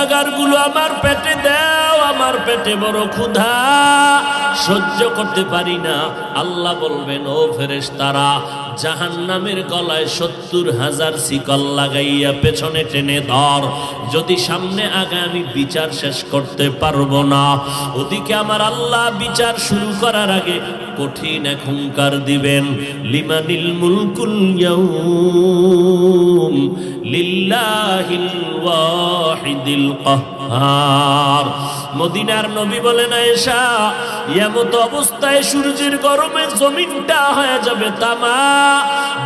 গুনাহগারগুলো আমার পেটে দাও, আমার পেটে বড় ক্ষুধা, সহ্য করতে পারি না। আল্লাহ বলবেন, ও ফেরেশতারা, জাহান্নামের গলায় 70,000 শিকল লাগাইয়া পেছনে টেনে ধর, যদি সামনে আগে আমি বিচার শেষ করতে পারবো না। ওদিকে আমার আল্লাহ বিচার শুরু করার আগে কঠিন এক হুঙ্কার দিবেন, লিমানিল মুলকুল ইয়াউম লিল্লাহিল ওয়াহিদিল কাহ্হার। মদিনার নবী বলেন, আয়েশা, এমত অবস্থায় সূর্যের গরমে জমিনটা হয়ে যাবে তামা,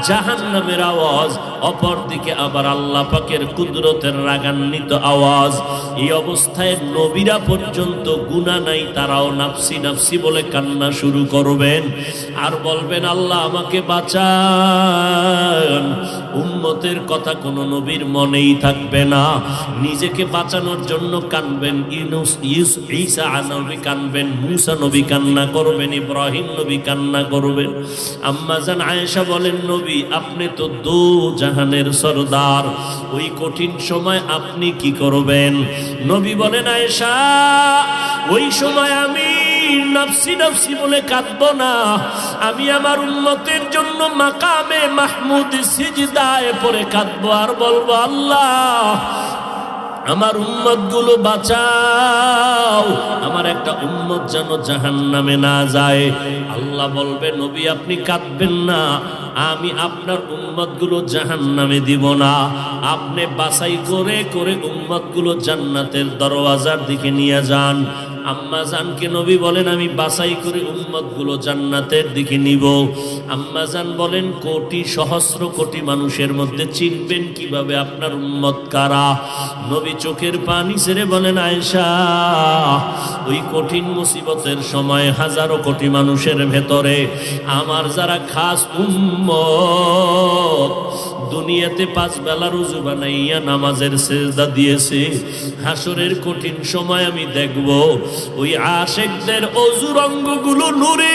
জাহান্নামের আওয়াজ, অপরদিকে আবার আল্লাহ পাকের কুদরতের রাগান্বিত আওয়াজ। এই অবস্থায় নবীরা পর্যন্ত গুনাহ নাই, তারাও নাফসি নাফসি বলে কান্না শুরু করবেন আর বলবেন, আল্লাহ আমাকে বাঁচান। উম্মতের কথা কোনো নবীর মনেই থাকবে না, নিজেকে বাঁচানোর জন্য কানবেন। ঈসা নবী কানবেন, মুসা নবী কান্না করবেন, ইব্রাহিম নবী কান্না করবেন। আম্মা জান আয়েশা বলেন, নবী আপনি তো দো জাহানের সরদার, ওই কঠিন সময় আপনি কি করবেন? নবী বলেন, আয়েশা, ওই সময় আমি নফসি নফসি বলে কাঁদবো না, আমি আমার উম্মতের জন্য মাকামে মাহমুদ সিজদায় পড়ে কাঁদবো আর বলবো, আল্লাহ আমার উম্মত গুলো বাঁচাও, আমার একটা উম্মত যেন জাহান্নামে না যায়। আল্লাহ বলবে, নবী আপনি কাঁদবেন না, আমি আপনার উম্মত গুলো জাহান্নামে দিব না, আপনি বাছাই করে করে উম্মত গুলো জান্নাতের দরওয়াজার দিকে নিয়ে যান। আম্মা জানকে নবী বলেন, আমি বাছাই করে উম্মত গুলো জান্নাতের দিকে নিব। আম্মা জান বলেন, কোটি সহস্র কোটি মানুষের মধ্যে চিনবেন কিভাবে আপনার উম্মত কারা? নবী চোখের পানি ছেড়ে বলেন, আয়েশা, ওই কঠিন মুসিবতের সময় হাজারো কোটি মানুষের ভেতরে আমার যারা খাস উম্মত, দুনিয়াতে 5 বেলা রুজু বানাইয়া নামাজের সেজদা দিয়েছে, হাসরের কঠিন সময় আমি দেখব ওই আশিকদের অজুর অঙ্গগুলো নূরে